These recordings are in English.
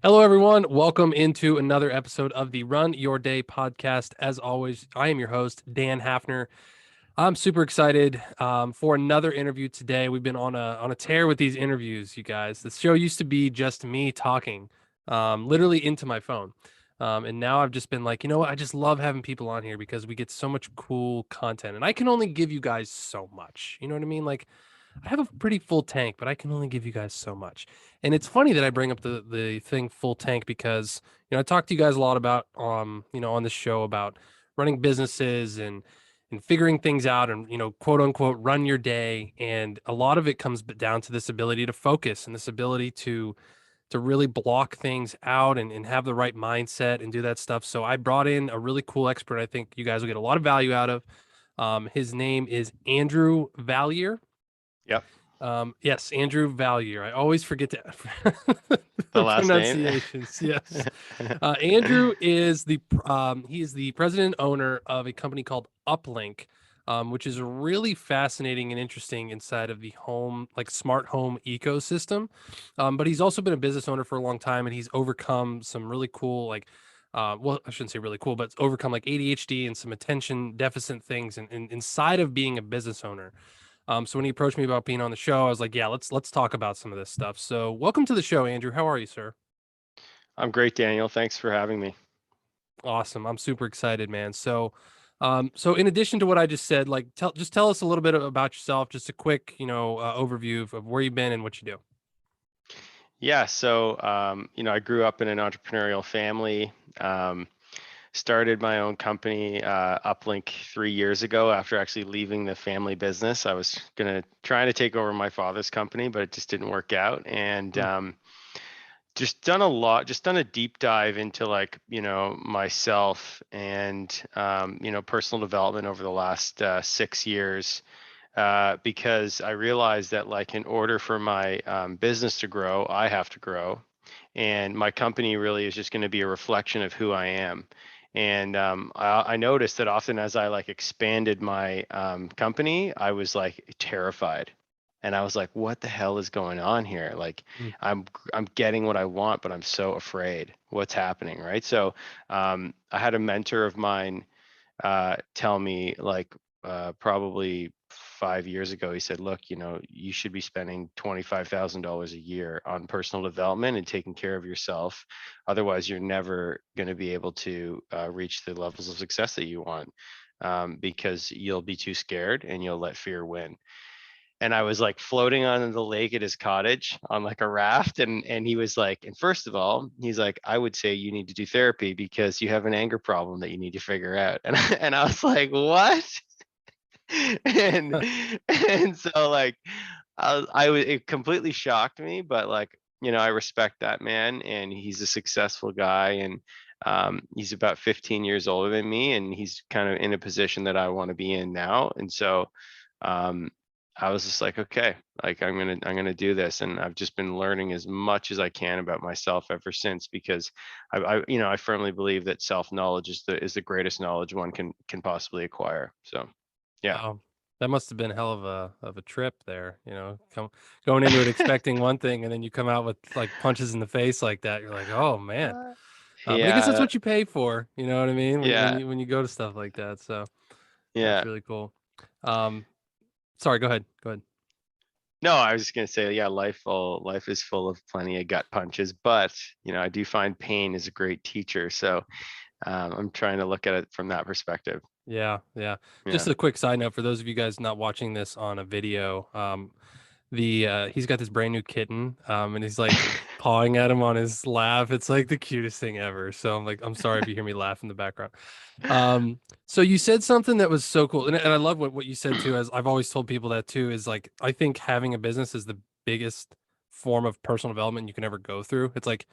Hello, everyone. Welcome into another episode of the Run Your Day podcast. As always, I am your host, Dan Hafner. I'm super excited for another interview today. We've been on a tear with these interviews, you guys. The show used to be just me talking, literally into my phone, and now I've just been like, you know what? I just love having people on here because we get so much cool content, and I can only give you guys so much. You know what I mean? Like, I have a pretty full tank, but I can only give you guys so much. And it's funny that I bring up the thing full tank because I talk to you guys a lot about on this show about running businesses and figuring things out and quote unquote run your day, and a lot of it comes down to this ability to focus and this ability to really block things out and have the right mindset and do that stuff. So I brought in a really cool expert I think you guys will get a lot of value out of. His name is Andrew Valyear. Yep. Yes, Andrew Valyear. I always forget The the last name. pronunciations. Yes, Andrew is he is the president and owner of a company called Uplink, which is really fascinating and interesting inside of the home, like smart home ecosystem. But he's also been a business owner for a long time, and he's overcome some really cool well, I shouldn't say really cool, but overcome like ADHD and some attention deficit things, and inside of being a business owner. So when he approached me about being on the show, I was like, yeah, let's talk about some of this stuff. So welcome to the show, Andrew. How are you, sir? I'm great, Daniel. Thanks for having me. Awesome. I'm super excited, man. So in addition to what I just said, like tell us a little bit about yourself, just a quick, overview of where you've been and what you do. Yeah, so I grew up in an entrepreneurial family. Started my own company, Uplink, 3 years ago after actually leaving the family business. I was gonna trying to take over my father's company, but it just didn't work out. And Hmm. just done a lot, just done a deep dive into myself and personal development over the last 6 years, because I realized that like in order for my business to grow, I have to grow, and my company really is just going to be a reflection of who I am. And I noticed that often as I like expanded my company, I was like terrified, and I was like, "What the hell is going on here? Like, Hmm. I'm getting what I want, but I'm so afraid. What's happening?" Right? So I had a mentor of mine tell me like probably 5 years ago. He said, "Look, you should be spending $25,000 a year on personal development and taking care of yourself. Otherwise, you're never going to be able to reach the levels of success that you want, because you'll be too scared and you'll let fear win." And I was like floating on the lake at his cottage on like a raft, and he was like, and first of all, he's like, "I would say you need to do therapy because you have an anger problem that you need to figure out." And I was like, "What?" and and so like it completely shocked me, but like, I respect that man, and he's a successful guy, and he's about 15 years older than me, and he's kind of in a position that I want to be in now. And so um I was just like, okay, like I'm gonna do this, and I've just been learning as much as I can about myself ever since, because I firmly believe that self knowledge is the greatest knowledge one can possibly acquire. So yeah. Wow. That must have been hell of a trip there, going into it expecting one thing and then you come out with like punches in the face like that. You're like, oh man. Uh, But I guess that's Yeah, what you pay for, you know what I mean? yeah, When you go to stuff like that. So that's yeah. really cool. Um, Sorry, go ahead. Go ahead. No, I was just gonna say, yeah, life is full of plenty of gut punches, but I do find pain is a great teacher. So I'm trying to look at it from that perspective. Yeah, yeah. Just Yeah. a quick side note for those of you guys not watching this on a video. The he's got this brand new kitten, and he's like pawing at him on his lap. It's like the cutest thing ever. So I'm like, I'm sorry if you hear me laugh in the background. So you said something that was so cool, and I love what you said too. As I've always told people that too, is like I think having a business is the biggest form of personal development you can ever go through.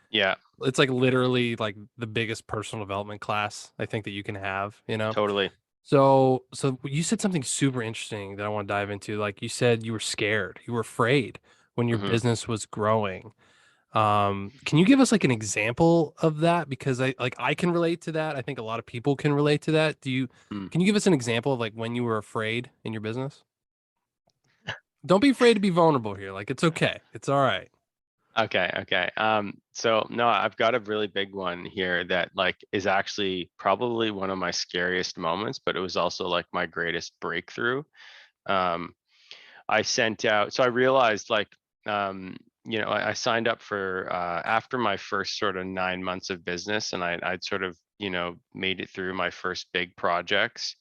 Yeah, It's like literally like the biggest personal development class I think that you can have, you know? totally. So you said something super interesting that I want to dive into. Like you said you were scared, you were afraid when your Hmm. business was growing. Can you give us like an example of that? Because I can relate to that. I think a lot of people can relate to that. Can you give us an example of like when you were afraid in your business? Don't be afraid to be vulnerable here. Like it's okay. It's all right. Okay, okay. So no, I've got a really big one here that like is actually probably one of my scariest moments, but it was also like my greatest breakthrough. Um, I sent out, so I realized like, I signed up for after my first sort of 9 months of business, and I'd sort of, made it through my first big projects.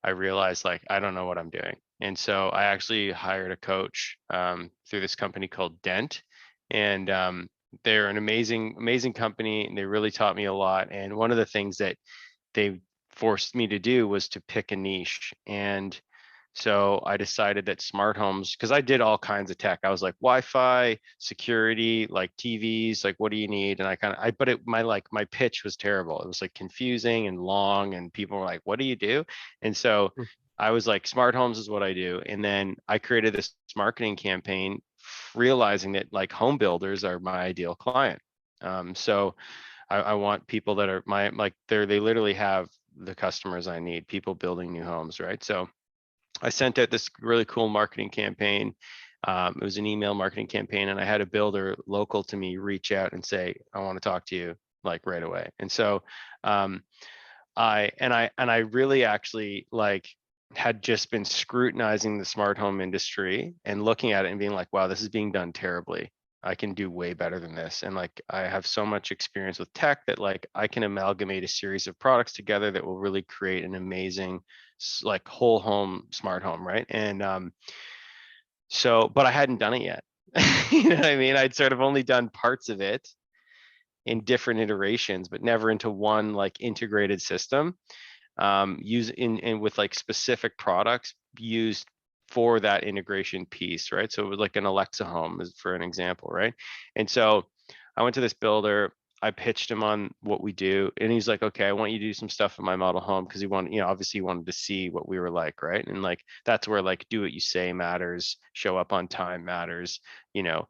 I realized like I don't know what I'm doing, and so I actually hired a coach through this company called Dent, and they're an amazing, amazing company, and they really taught me a lot. And one of the things that they forced me to do was to pick a niche. And so I decided that smart homes, because I did all kinds of tech. I was like Wi-Fi, security, like TVs, like what do you need? And but my pitch was terrible. It was like confusing and long, and people were like, what do you do? And so Mm. I was like, smart homes is what I do. And then I created this marketing campaign, realizing that like home builders are my ideal client. So I want people that are like they literally have the customers I need, people building new homes, right? So I sent out this really cool marketing campaign. It was an email marketing campaign, and I had a builder local to me reach out and say, "I want to talk to you like right away." And so um, I really actually like had just been scrutinizing the smart home industry and looking at it and being like, wow, this is being done terribly. I can do way better than this. And like I have so much experience with tech that like I can amalgamate a series of products together that will really create an amazing like whole home smart home, right? And so but I hadn't done it yet. You know what I mean? I'd sort of only done parts of it in different iterations, but never into one like integrated system use in with like specific products used for that integration piece, right? So it was like an Alexa home, is for an example, right? And so I went to this builder. I pitched him on what we do, and he's like, "Okay, I want you to do some stuff in my model home," because he wanted, obviously he wanted to see what we were like, right? And like that's where like do what you say matters, show up on time matters, you know,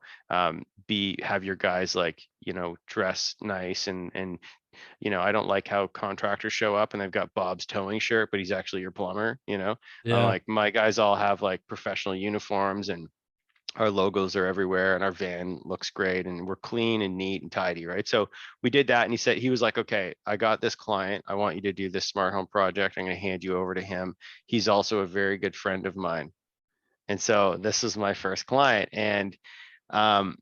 be have your guys like dress nice and I don't like how contractors show up and they've got Bob's towing shirt, but he's actually your plumber. I'm Yeah. like, my guys all have like professional uniforms, and our logos are everywhere, and our van looks great, and we're clean and neat and tidy, right? So we did that, and he was like, okay, I got this client. I want you to do this smart home project. I'm going to hand you over to him. He's also a very good friend of mine. And so this is my first client. And um,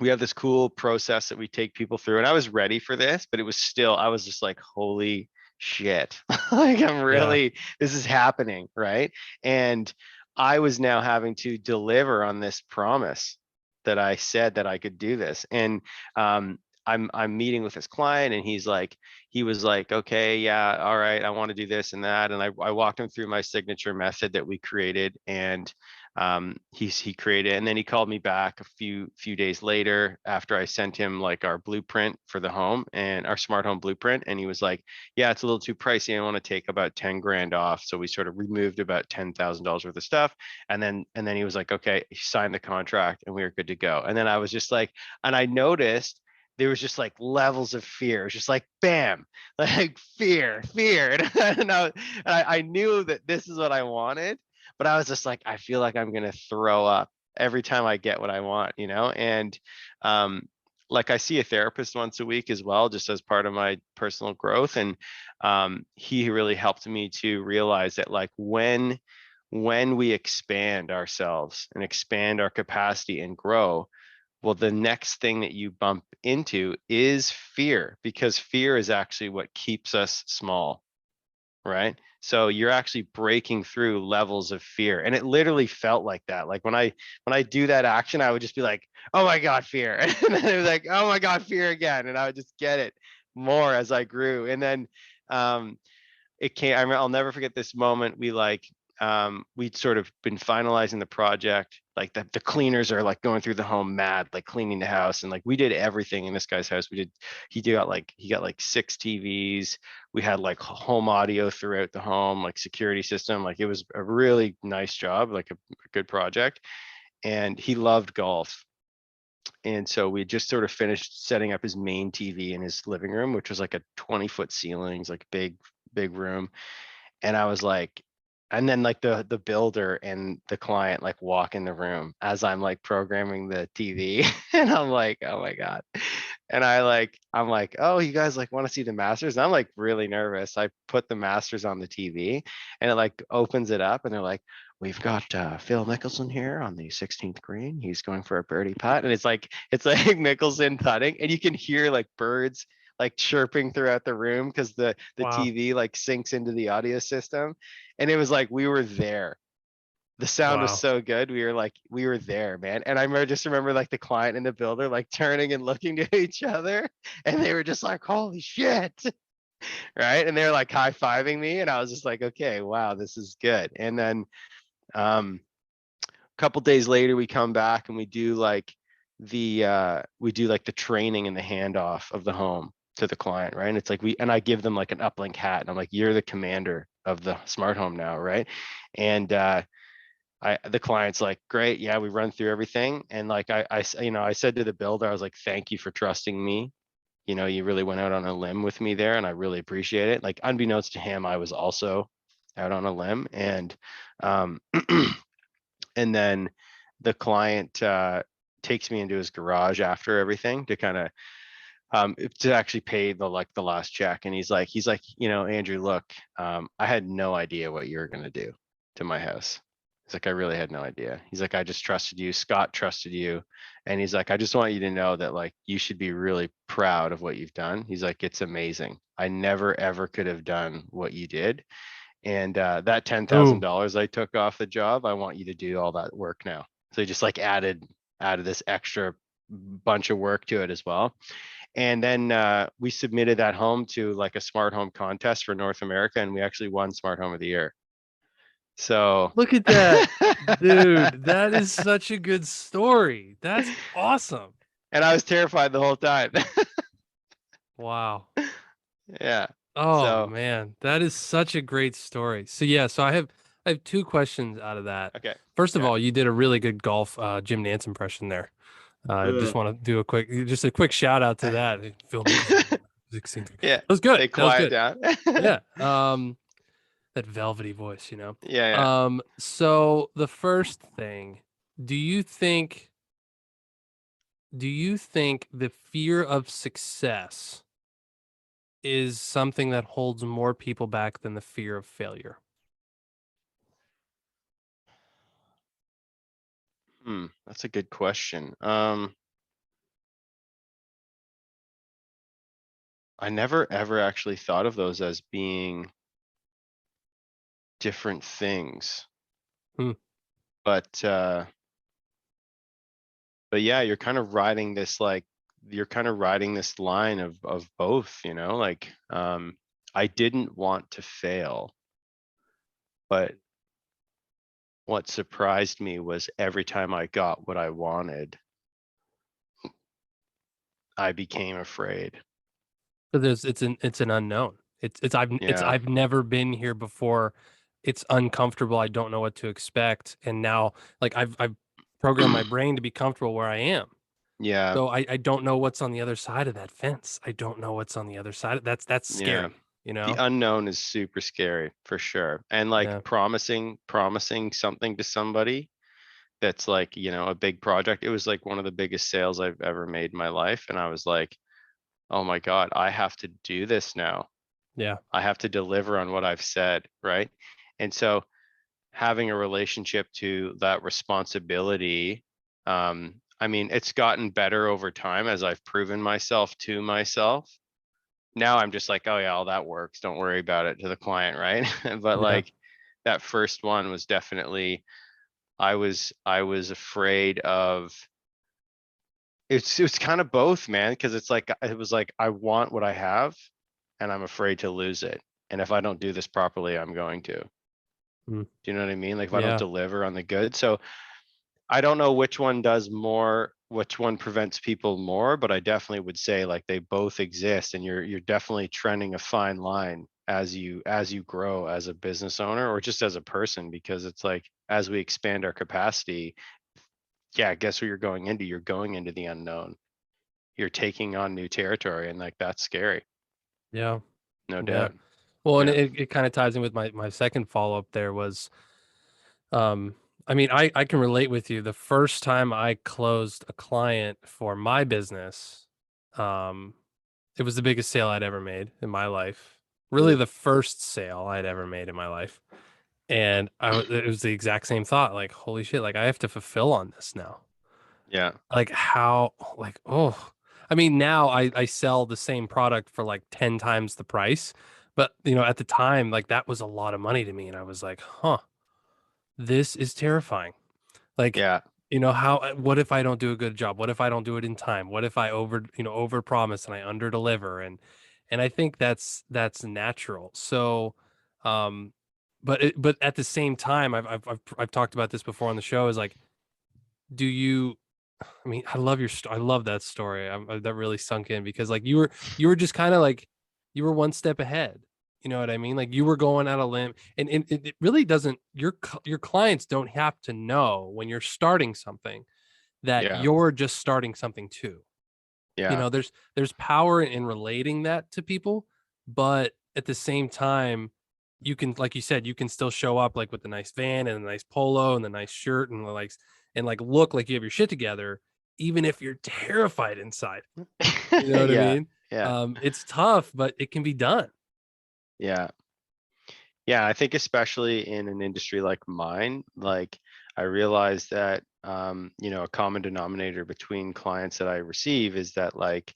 we have this cool process that we take people through, and I was ready for this, but I was just like, holy shit. Like Yeah. this is happening, right? And I was now having to deliver on this promise that I said that I could do this. And I'm meeting with this client, and he was like, okay, yeah, all right, I want to do this and that. And I walked him through my signature method that we created, and he created, and then he called me back a few days later after I sent him like our blueprint for the home and our smart home blueprint, and he was like, yeah, it's a little too pricey, I want to take about 10 grand off. So we sort of removed about $10,000 worth of stuff, and then he was like, okay, he signed the contract, and we were good to go. And then I was just like, and I noticed there was just like levels of fear. It was just like bam, like fear. And I knew that this is what I wanted, but I was just like, I feel like I'm gonna throw up every time I get what I want, And um, like I see a therapist once a week as well, just as part of my personal growth. And he really helped me to realize that like when we expand ourselves and expand our capacity and grow, well, the next thing that you bump into is fear, because fear is actually what keeps us small, right? So you're actually breaking through levels of fear. And it literally felt like that. Like when I do that action, I would just be like, oh my God, fear. And then it was like, oh my God, fear again. And I would just get it more as I grew. And then um it came, I'll never forget this moment. We'd sort of been finalizing the project. Like the cleaners are like going through the home mad, like cleaning the house. And like we did everything in this guy's house. He got like 6 TVs. We had like home audio throughout the home, like security system. Like it was a really nice job, like a good project. And he loved golf. And so we just sort of finished setting up his main TV in his living room, which was like a 20-foot ceilings, like big room. And I was like, and then like the builder and the client like walk in the room as I'm like programming the TV and I'm like, oh my God. And I'm like, oh, you guys like want to see the masters? And I'm like really nervous. I put the masters on the TV and it like opens it up and they're like, we've got Phil Mickelson here on the 16th green. He's going for a birdie putt. And it's like Mickelson putting and you can hear like birds like chirping throughout the room because the Wow. TV like syncs into the audio system. And it was like we were there. The sound was Wow. so good. We were there, man. And I just remember like the client and the builder like turning and looking to each other, and they were just like, "Holy shit!" Right? And they were like high-fiving me, and I was just like, "Okay, wow, this is good." And then a couple days later, we come back and we do like the training and the handoff of the home to the client, right? And it's like I give them like an uplink hat, and I'm like, "You're the commander of the smart home now, right?" And the client's like, great, yeah, we run through everything. And like I said to the builder, I was like, thank you for trusting me. You really went out on a limb with me there, and I really appreciate it. Like unbeknownst to him, I was also out on a limb, and um, and then the client takes me into his garage after everything to kind of to actually pay the last check. And he's like, Andrew, look, I had no idea what you were gonna do to my house. He's like, I really had no idea. He's like, I just trusted you. Scott trusted you. And he's like, I just want you to know that like you should be really proud of what you've done. He's like, it's amazing. I never ever could have done what you did. And that Boom. $10,000 I took off the job, I want you to do all that work now. So he just like added this extra bunch of work to it as well. And then we submitted that home to like a smart home contest for North America, and we actually won Smart Home of the Year. So Look at that. Dude, that is such a good story. That's awesome. and I was terrified the whole time. Wow. Yeah. Oh So man, that is such a great story. So yeah, so I have two questions out of that. okay. First of Yeah. all, you did a really good golf Jim Nance impression there. I just want to do just a quick shout out to that. Phil Mickelson, 16th. Yeah. That was good. They That was quiet good. down. Yeah. That velvety voice. Yeah, yeah. So the first thing, do you think do you think the fear of success is something that holds more people back than the fear of failure? That's a good question. I never ever actually thought of those as being different things. Hmm. But yeah, you're kind of riding this line of both, like I didn't want to fail, but what surprised me was every time I got what I wanted, I became afraid. But it's an unknown. Yeah. I've never been here before. It's uncomfortable. I don't know what to expect. And now like I've programmed my brain to be comfortable where I am. Yeah. So I don't know what's on the other side of that fence. I don't know what's on the other side. That's Yeah. scary, you The know? unknown is super scary for sure. And like Yeah. promising something to somebody that's like, a big project. It was like one of the biggest sales I've ever made in my life. And I was like, oh my God, I have to do this now. Yeah. I have to deliver on what I've said, right? And so having a relationship to that responsibility, I mean, it's gotten better over time as I've proven myself to myself. Now I'm just like, oh yeah, all that works. Don't worry about it to the client, right? But Yeah. like that first one was definitely I was afraid of it's kind of both, man, because it was like I want what I have and I'm afraid to lose it. And if I don't do this properly, I'm going to. Mm. Do you know what I mean? Like if I don't Yeah. deliver on the good. So I don't know which one does more, which one prevents people more, but I definitely would say like they both exist, and you're definitely trending a fine line as you grow as a business owner or just as a person, because it's like as we expand our capacity, yeah, guess what you're going into? You're going into the unknown. You're taking on new territory, and like that's scary, Yeah. no Yeah. doubt. Well, and Yeah. it kind of ties in with my second follow up there was, I mean, I can relate with you. The first time I closed a client for my business, um, it was the biggest sale I'd ever made in my life. Really Mm. the first sale I'd ever made in my life. And it was the exact same thought, like, holy shit, like I have to fulfill on this now. Yeah. Like how, like, oh, I mean, now I sell the same product for like 10 times the price. But at the time, like that was a lot of money to me. And I was like, huh, this is terrifying. Like, Yeah. how, what if I don't do a good job? What if I don't do it in time? What if I over promise and I under deliver? And I think that's natural. So, um, but at the same time, I've talked about this before on the show is like, do you, I mean, I love that story. That really sunk in because like you were just kind of like you were one step ahead. You know what I mean? Like you were going out a limb, and it really doesn't. Your clients don't have to know when you're starting something that Yeah. you're just starting something too. Yeah. There's power in relating that to people, but at the same time, you can, like you said, you can still show up like with the nice van and a nice polo and the nice shirt and like look like you have your shit together, even if you're terrified inside. You know what I Yeah. mean? Yeah. It's tough, but it can be done. Yeah. Yeah, I think especially in an industry like mine, like I realize that a common denominator between clients that I receive is that like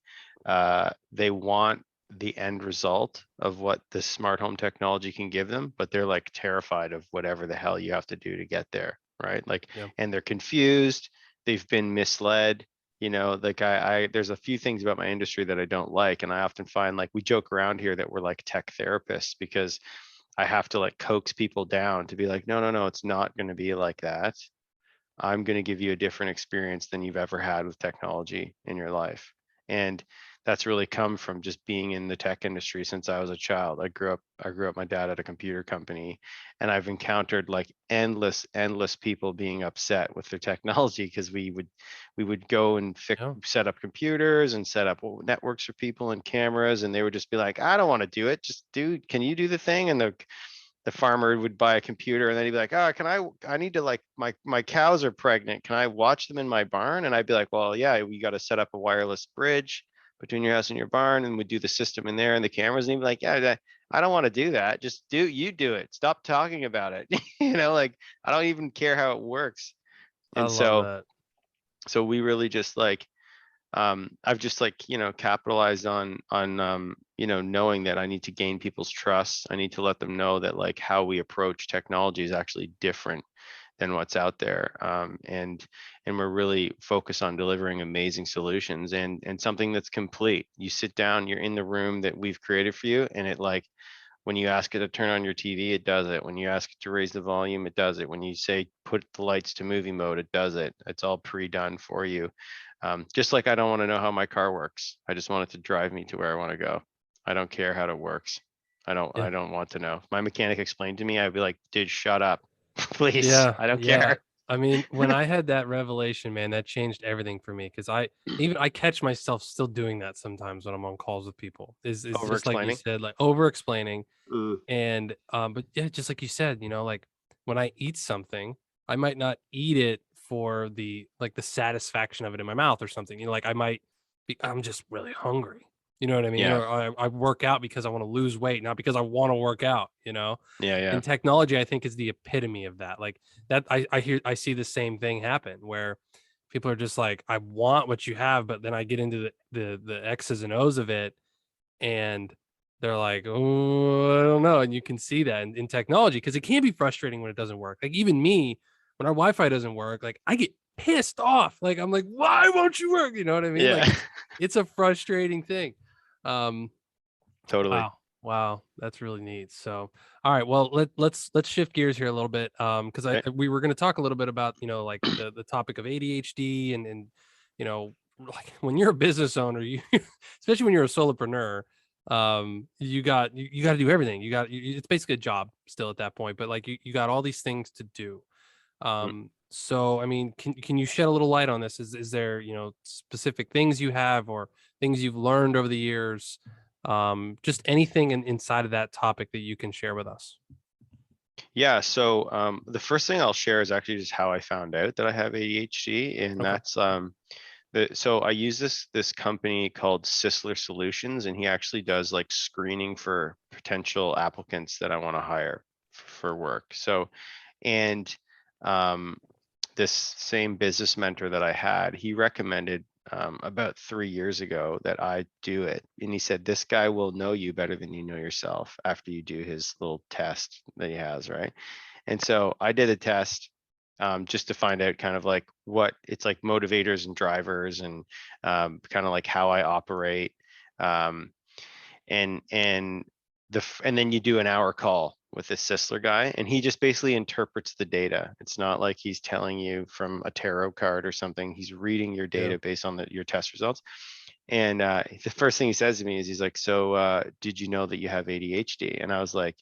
they want the end result of what the smart home technology can give them, but they're like terrified of whatever the hell you have to do to get there, right? Like, Yeah. and they're confused, they've been misled. Like I there's a few things about my industry that I don't like, and I often find like we joke around here that we're like tech therapists because I have to like coax people down to be like, no, no, no, it's not going to be like that. I'm going to give you a different experience than you've ever had with technology in your life. And that's really come from just being in the tech industry since I was a child. I grew up my dad at a computer company, and I've encountered like endless people being upset with their technology because we would go and Yeah. set up computers and set up networks for people and cameras, and they would just be like, I don't want to do it. Just can you do the thing? And the farmer would buy a computer, and then he'd be like, oh, I need to, like, my cows are pregnant, can I watch them in my barn? And I'd be like, well, yeah, we got to set up a wireless bridge between your house and your barn, and we do the system in there and the cameras. And he'd be like, yeah, I don't want to do that. Just do it. Stop talking about it. Like, I don't even care how it works. I And love so that. we really just like I've just like capitalized on knowing that I need to gain people's trust. I need to let them know that like how we approach technology is actually different than what's out there, and we're really focused on delivering amazing solutions and something that's complete. You sit down, you're in the room that we've created for you, and it like when you ask it to turn on your TV, it does it. When you ask it to raise the volume, it does it. When you say put the lights to movie mode, it does it. It's all pre-done for you. Just like I don't want to know how my car works. I just want it to drive me to where I want to go. I don't care how it works. I don't Yeah. I don't want to know. If my mechanic explained to me, I'd be like, dude, shut up. Please. Yeah, I don't yeah. care. I mean, when I had that revelation, man, that changed everything for me because I catch myself still doing that sometimes when I'm on calls with people. Is Over just like you explaining. said, like over explaining. Mm, And but yeah, just like you said, like when I eat something, I might not eat it for the satisfaction of it in my mouth or something. Like I'm just really hungry. You know what I mean? yeah. Or I work out because I want to lose weight, not because I want to work out. Yeah, yeah. And technology, I think, is the epitome of that. Like that, I see the same thing happen where people are just like, I want what you have, but then I get into the X's and O's of it, and they're like, oh, I don't know. And you can see that in technology because it can be frustrating when it doesn't work. Like even me, when our Wi-Fi doesn't work, like I get pissed off. Like I'm like, why won't you work? You know what I mean? Like Yeah. it's a frustrating thing. Um, Totally. Wow. Wow, that's really neat. So, all right, well, let's shift gears here a little bit, because Okay. we were going to talk a little bit about like the topic of ADHD and like when you're a business owner, you especially when you're a solopreneur, you got to do everything. It's basically a job still at that point, but like you got all these things to do. Mm. So I mean, can you shed a little light on this? Is there specific things you have or things you've learned over the years? Just anything inside of that topic that you can share with us. Yeah. So the first thing I'll share is actually just how I found out that I have ADHD, and Okay. that's so I use this company called Sisler Solutions, and he actually does like screening for potential applicants that I want to hire for work. So, and um, this same business mentor that I had, he recommended about 3 years ago that I do it. And he said, this guy will know you better than you know yourself after you do his little test that he has, right? And so I did a test just to find out kind of like what it's like motivators and drivers and kind of like how I operate. Um, and and then you do an hour call with this Sisler guy, and he just basically interprets the data. It's not like he's telling you from a tarot card or something. He's reading your Yeah. data based on your test results. And the first thing he says to me is, he's like, "So, did you know that you have ADHD?" And I was like,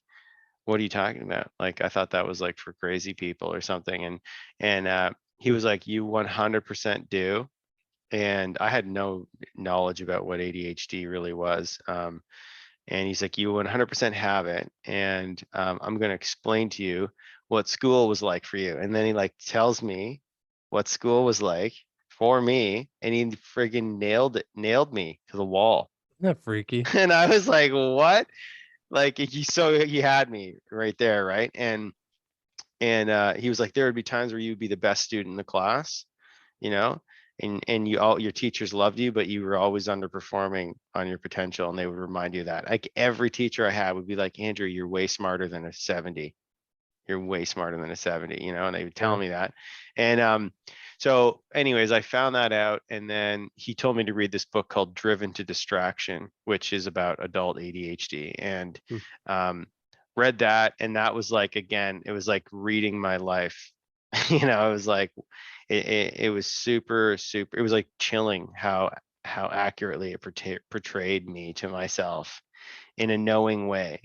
"What are you talking about? Like, I thought that was like for crazy people or something." And he Hmm. was like, "You 100% do." And I had no knowledge about what ADHD really was. And he's like, "You 100% have it, and I'm going to explain to you what school was like for you." And then he like tells me what school was like for me, and he friggin' nailed me to the wall. Isn't that freaky? And I was like, "What?" Like he had me right there, right? And he was like, "There would be times where you'd be the best student in the class, you know, and you all your teachers loved you, but you were always underperforming on your potential, and they would remind you of that." Like every teacher I had would be like, "Andrew, you're way smarter than a 70. You're way smarter than a 70," and they would tell Yeah. me that. And so anyways, I found that out, and then he told me to read this book called Driven to Distraction, which is about adult ADHD. And Hmm. um read that, and that was like, again, it was like reading my life. It was like it was super, it was like chilling how accurately it portrayed me to myself in a knowing way.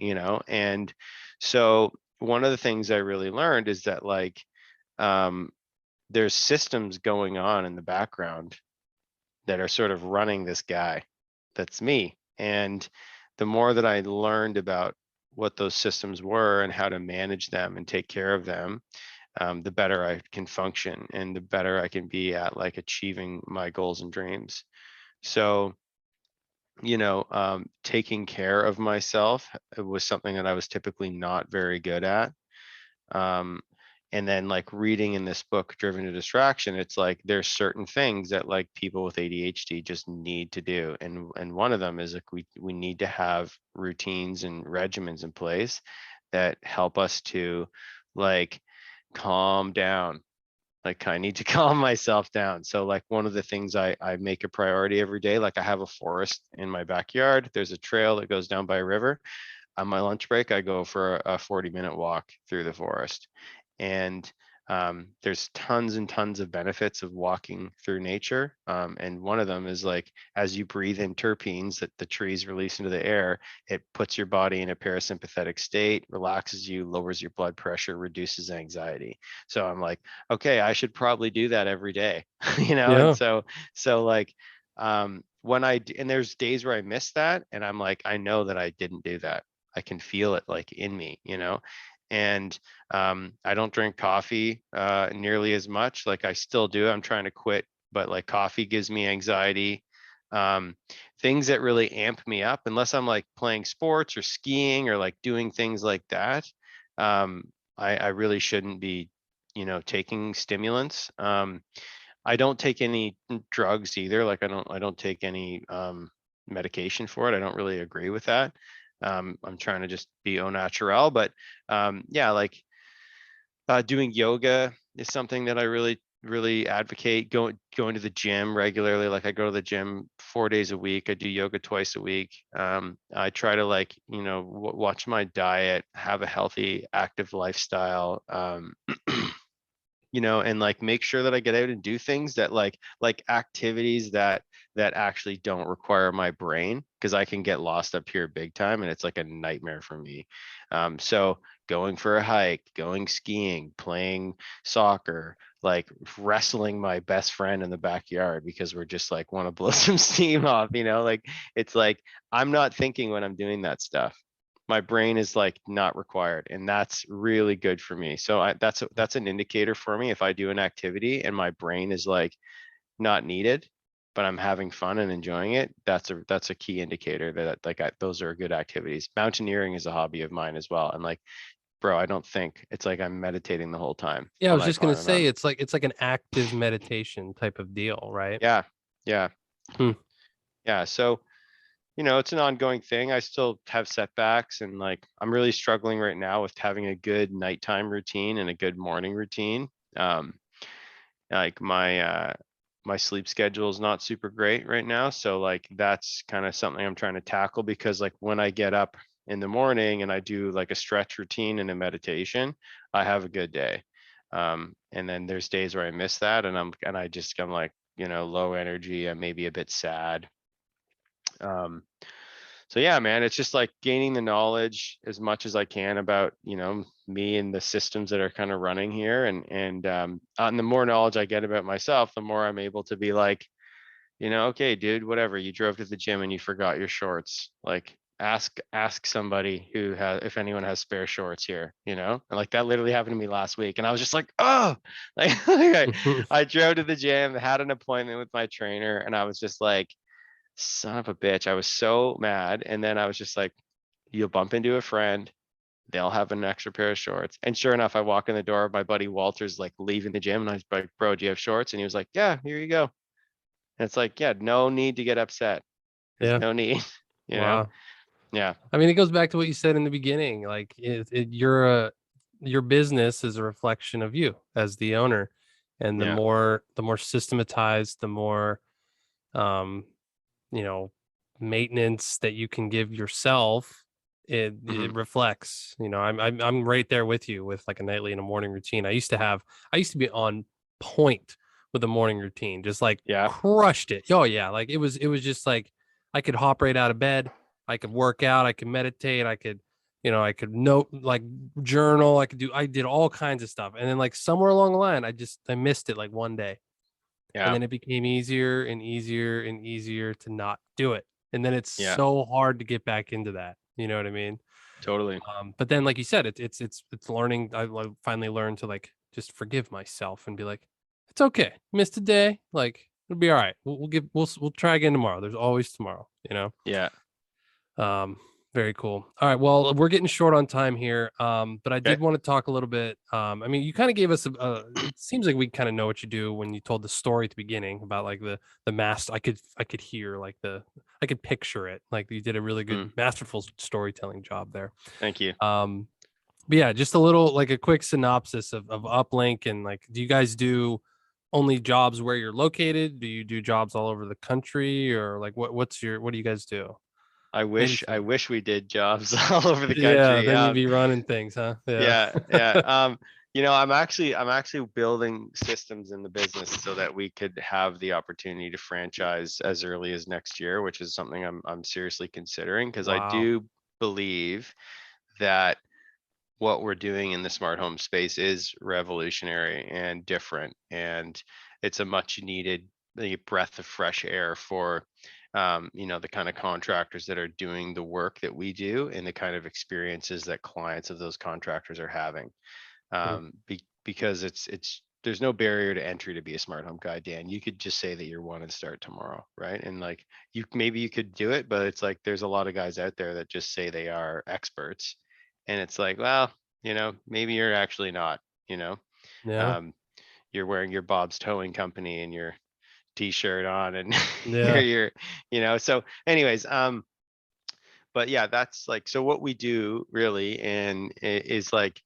And so one of the things I really learned is that, like, um there's systems going on in the background that are sort of running this guy that's me. And the more that I learned about what those systems were and how to manage them and take care of them, the better I can function and the better I can be at like achieving my goals and dreams. So, taking care of myself was something that I was typically not very good at. Um, and then like reading in this book, Driven to Distraction, it's like there's certain things that like people with ADHD just need to do. And one of them is like we need to have routines and regimens in place that help us to like calm down. Like I need to calm myself down. So like one of the things I make a priority every day, like I have a forest in my backyard. There's a trail that goes down by a river. On my lunch break, I go for a 40-minute walk through the forest. And there's tons and tons of benefits of walking through nature. And one of them is like, as you breathe in terpenes that the trees release into the air, it puts your body in a parasympathetic state, relaxes you, lowers your blood pressure, reduces anxiety. So I'm like, okay, I should probably do that every day, And Yeah. so like, when and there's days where I miss that, and I'm like, I know that I didn't do that. I can feel it like in me. And I don't drink coffee nearly as much. Like I still do. I'm trying to quit, but like coffee gives me anxiety. Um, Things that really amp me up, unless I'm like playing sports or skiing or like doing things like that. Um, I really shouldn't be, taking stimulants. I don't take any drugs either. Like I don't take any medication for it. I don't really agree with that. I'm trying to just be au naturel, but yeah, like doing yoga is something that I really advocate. Going to the gym regularly. Like I go to the gym 4 days a week. I do yoga twice a week. I try to like watch my diet, have a healthy, active lifestyle. and like make sure that I get out and do things that like activities that actually don't require my brain, because I can get lost up here big time and it's like a nightmare for me. So going for a hike, going skiing, playing soccer, like wrestling my best friend in the backyard because we're just like want to blow some steam off, like it's like I'm not thinking when I'm doing that stuff. My brain is like not required, and that's really good for me. So that's an indicator for me. If I do an activity and my brain is like not needed, but I'm having fun and enjoying it, that's a key indicator that like those are good activities. Mountaineering is a hobby of mine as well, and like, bro, I don't think, it's like I'm meditating the whole time Yeah, I while was I just gonna climb a say mountain. it's like an active meditation type of deal, right? Yeah, yeah, Hmm. yeah. So it's an ongoing thing. I still have setbacks, and like I'm really struggling right now with having a good nighttime routine and a good morning routine. Um, like my sleep schedule is not super great right now, so like that's kind of something I'm trying to tackle, because like when I get up in the morning and I do like a stretch routine and a meditation, I have a good day. And then there's days where I miss that, and I'm like, low energy. I'm maybe a bit sad. Um, so yeah, man, it's just like gaining the knowledge as much as I can about, me and the systems that are kind of running here. And the more knowledge I get about myself, the more I'm able to be like, okay, dude, whatever, you drove to the gym and you forgot your shorts. Like ask somebody who has, if anyone has spare shorts here, and like that literally happened to me last week. And I was just like, oh, like I drove to the gym, had an appointment with my trainer, and I was just like, son of a bitch. I was so mad. And then I was just like, you'll bump into a friend, they'll have an extra pair of shorts. And sure enough, I walk in the door, my buddy Walter's like leaving the gym, and I was like, bro, do you have shorts? And he was like, yeah, here you go. And it's like, yeah, no need to get upset. There's Yeah. no need, you know? Wow. Yeah. I mean, it goes back to what you said in the beginning. Like, your business is a reflection of you as the owner, and the Yeah. more systematized, the more um, you know, maintenance that you can give yourself, Hmm. it reflects. I'm right there with you with like a nightly and a morning routine. I used to be on point with a morning routine, just like Yeah. crushed it. Oh yeah, like it was just like I could hop right out of bed, I could work out, I could meditate, I could note, like journal, I did all kinds of stuff. And then like somewhere along the line, I missed it like one day, and Yeah. then it became easier and easier and easier to not do it. And then it's Yeah. so hard to get back into that. You know what I mean? Totally. But then, like you said, it's learning. I finally learned to like just forgive myself and be like, it's okay. Missed a day. Like it'll be all right. We'll try again tomorrow. There's always tomorrow. Yeah. Um, Very cool. All right. Well, we're getting short on time here. But I Okay. did want to talk a little bit. I mean, you kind of gave us it seems like we kind of know what you do when you told the story at the beginning about like the master. I could hear like I could picture it. Like you did a really good Mm, masterful storytelling job there. thank you. Um, but yeah, just a little like a quick synopsis of Uplink, and like, do you guys do only jobs where you're located? Do you do jobs all over the country, or like what do you guys do? I Maybe wish I some. wish we did jobs all over the Yeah, country. then you'd be running things, huh? Yeah. Yeah, yeah. I'm actually building systems in the business so that we could have the opportunity to franchise as early as next year, which is something I'm seriously considering, because I Wow. do believe that what we're doing in the smart home space is revolutionary and different, and it's a much needed breath of fresh air for the kind of contractors that are doing the work that we do, and the kind of experiences that clients of those contractors are having. Mm. Because it's there's no barrier to entry to be a smart home guy, Dan. You could just say that you're one and start tomorrow, right? And like maybe you could do it, but it's like there's a lot of guys out there that just say they are experts, and it's like, well, maybe you're actually not. You know, Yeah. um, you're wearing your Bob's Towing Company and your T-shirt on, and Yeah. So, anyways, but yeah, that's like, so what we do really, and is like,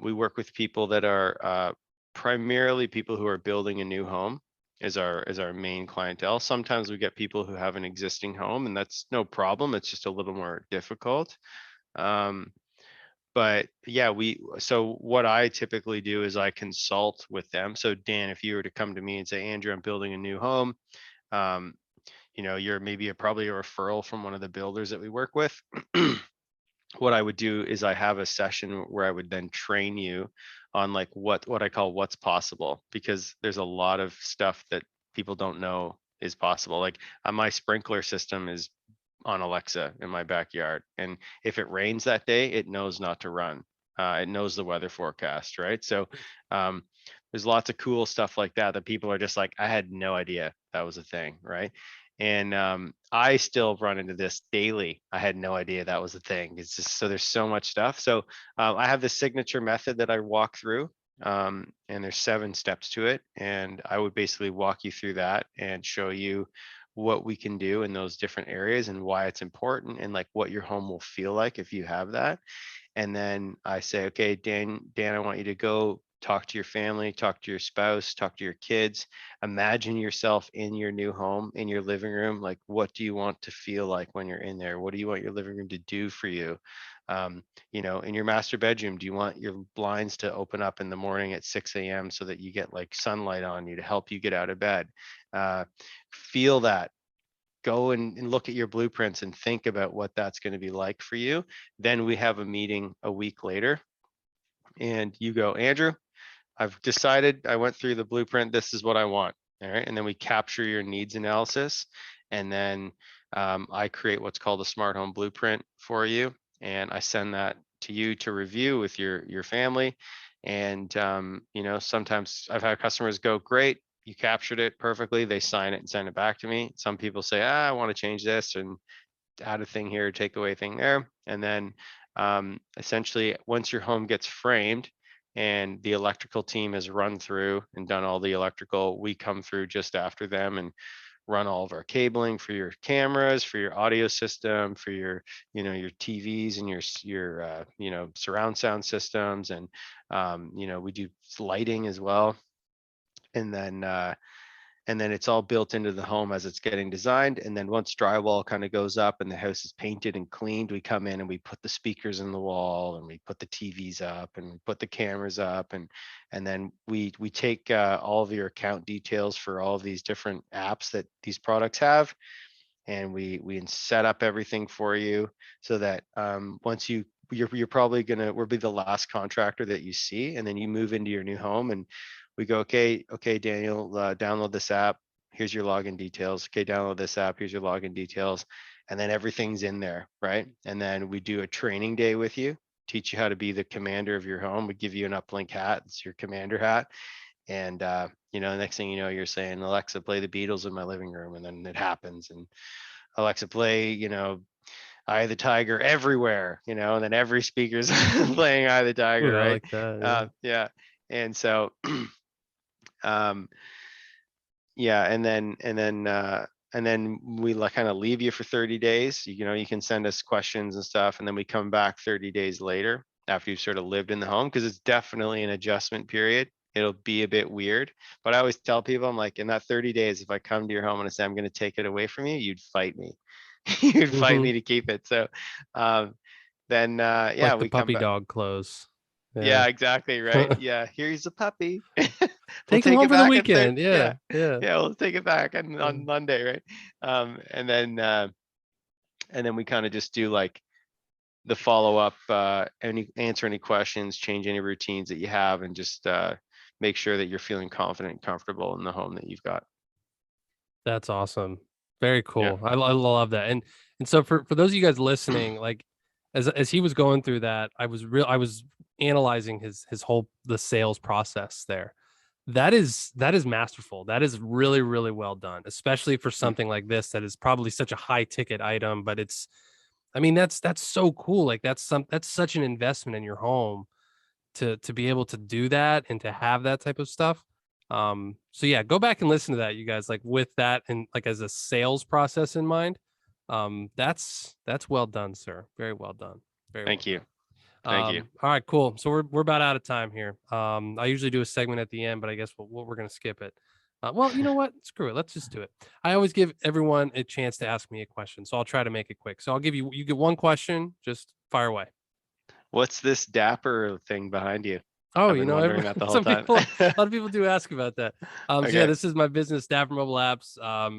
we work with people that are primarily people who are building a new home is our main clientele. Sometimes we get people who have an existing home, and that's no problem. It's just a little more difficult. Um, but yeah, so what I typically do is I consult with them. So Dan, if you were to come to me and say, Andrew, I'm building a new home, um, you're maybe probably a referral from one of the builders that we work with. What I would do is I have a session where I would then train you on like what I call what's possible, because there's a lot of stuff that people don't know is possible. Like my sprinkler system is on Alexa in my backyard, and if it rains that day, it knows not to run. It knows the weather forecast, right? So um, there's lots of cool stuff like that that people are just like, I had no idea that was a thing, right? And I still run into this daily. I had no idea that was a thing. It's just so there's so much stuff. So I have this signature method that I walk through, and there's 7 steps to it. And I would basically walk you through that and show you what we can do in those different areas and why it's important, and like what your home will feel like if you have that. And then I say, okay, Dan, I want you to go talk to your family, talk to your spouse, talk to your kids. Imagine yourself in your new home, in your living room. Like, what do you want to feel like when you're in there? What do you want your living room to do for you? In your master bedroom, do you want your blinds to open up in the morning at 6 a.m. so that you get like sunlight on you to help you get out of bed? Feel that. Go and look at your blueprints and think about what that's going to be like for you. Then we have a meeting a week later, and you go, Andrew, I've decided, I went through the blueprint. This is what I want. All right. And then we capture your needs analysis. And then I create what's called a smart home blueprint for you. And I send that to you to review with your family. And, sometimes I've had customers go, great, you captured it perfectly. They sign it and send it back to me. Some people say, I want to change this and add a thing here, take away a thing there. And then essentially, once your home gets framed and the electrical team has run through and done all the electrical, we come through just after them and run all of our cabling for your cameras, for your audio system, for your TVs and your surround sound systems. And, we do lighting as well. And then it's all built into the home as it's getting designed. And then once drywall kind of goes up and the house is painted and cleaned, we come in and we put the speakers in the wall, and we put the TVs up, and we put the cameras up, and then we take all of your account details for all of these different apps that these products have, and we set up everything for you so that once you're probably we'll be the last contractor that you see, and then you move into your new home, and we go, okay, Daniel, download this app. Here's your login details. Okay, download this app. Here's your login details. And then everything's in there, right? And then we do a training day with you, teach you how to be the commander of your home. We give you an uplink hat. It's your commander hat. And, the next thing you know, you're saying, Alexa, play the Beatles in my living room. And then it happens. And Alexa, play, Eye of the Tiger everywhere, and then every speaker's playing Eye of the Tiger, Ooh, I right? like that. Yeah. And so, um, yeah, and then we kind of leave you for 30 days. You can send us questions and stuff, and then we come back 30 days later after you've sort of lived in the home, because it's definitely an adjustment period. It'll be a bit weird, but I always tell people, I'm like, in that 30 days, if I come to your home and I say I'm going to take it away from you, you'd fight me. You'd fight Yeah. me to keep it. So then yeah, Like the we come puppy back. dog clothes. Yeah. Yeah, exactly, right. Yeah, here's a puppy. We'll Take him take home it for the back on weekend. yeah, Yeah. Yeah. yeah, we'll take it back Yeah. on Monday, right? And then we kind of just do like the follow up, answer any questions, change any routines that you have, and just make sure that you're feeling confident and comfortable in the home that you've got. That's awesome. Very Yeah. cool. I love that. And so for those of you guys listening, like as he was going through that, I was analyzing his whole the sales process there. That is masterful. That is really, really well done, especially for Mm. something like this that is probably such a high ticket item, but I mean, that's so cool. Like that's such an investment in your home to be able to do that and to have that type of stuff. So yeah, go back and listen to that, you guys, like with that and like as a sales process in mind. That's well done, sir. Very well done. Very well Thank you. done. Thank you. All right, cool. So we're about out of time here. I usually do a segment at the end, but I guess we're gonna skip it. Well, you know what? Screw it. Let's just do it. I always give everyone a chance to ask me a question, so I'll try to make it quick. So I'll give you get one question. Just fire away. What's this dapper thing behind you? Oh, I've been wondering that the whole some time. people, a lot of people do ask about that. So yeah, Okay. this is my business, Dapper Mobile Apps.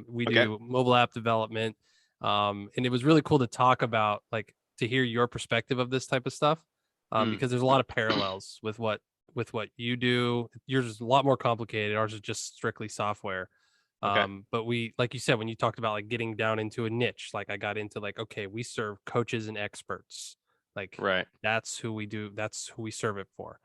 We Okay. do mobile app development. And it was really cool to talk about, like, to hear your perspective of this type of stuff. Mm. Because there's a lot of parallels with what you do. Yours is a lot more complicated. Ours is just strictly software. Okay. But we, like you said, when you talked about like getting down into a niche, like I got into like, okay, we serve coaches and experts. Like Right. that's who we do, that's who we serve it for.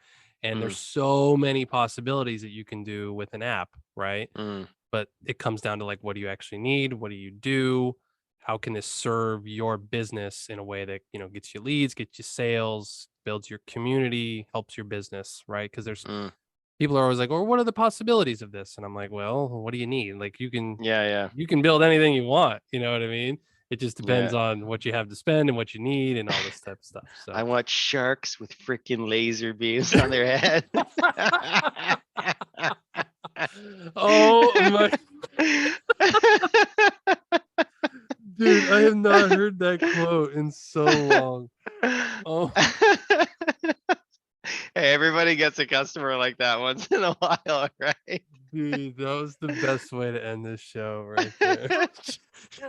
And Mm. there's so many possibilities that you can do with an app, right? Mm. But it comes down to like, what do you actually need? What do you do? How can this serve your business in a way that, gets you leads, gets you sales, builds your community, helps your business, right? Because there's Mm. people are always like, well, what are the possibilities of this? And I'm like, well, what do you need? Like Yeah. Yeah. you can build anything you want, you know what I mean? It just depends Yeah. on what you have to spend and what you need and all this type of stuff. I So want sharks with freaking laser beams on their head. oh my dude, I have not heard that quote in so long. Oh, Hey, everybody gets a customer like that once in a while, right? dude, that was the best way to end this show right there.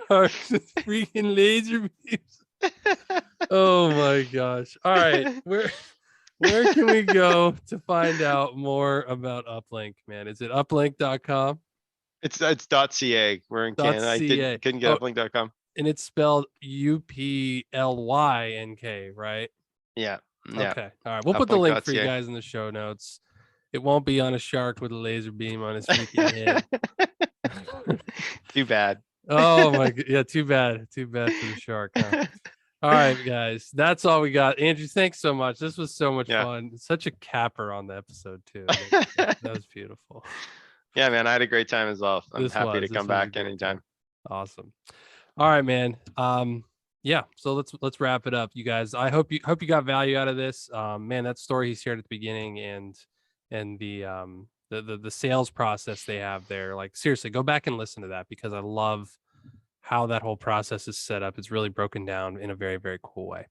Sharks with freaking laser beams. Oh my gosh. All right. Where can we go to find out more about Uplink, man? Is it uplink.com? It's .ca. We're in Canada. .ca. Couldn't Oh, get uplink.com. and it's spelled UPLYNK, right? Yeah. Yeah. Okay. All right. We'll put the link for you Uplink.ca. guys in the show notes. It won't be on a shark with a laser beam on his freaking head. Too bad. Oh my yeah, too bad. Too bad for the shark, huh? All right, guys. That's all we got. Andrew, thanks so much. This was so much Yeah. fun. Such a capper on the episode, too. That was beautiful. Yeah, man. I had a great time as well. I'm happy to This come was a back great anytime. time. Awesome. All right, man. Yeah, so let's wrap it up, you guys. I hope you got value out of this. Man, that story he shared at the beginning and the sales process they have there. Like seriously, go back and listen to that because I love how that whole process is set up. It's really broken down in a very, very cool way.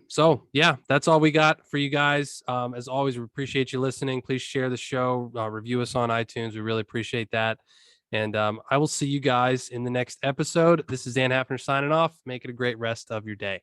So yeah, that's all we got for you guys. As always, we appreciate you listening. Please share the show, review us on iTunes. We really appreciate that. And I will see you guys in the next episode. This is Dan Hafner signing off. Make it a great rest of your day.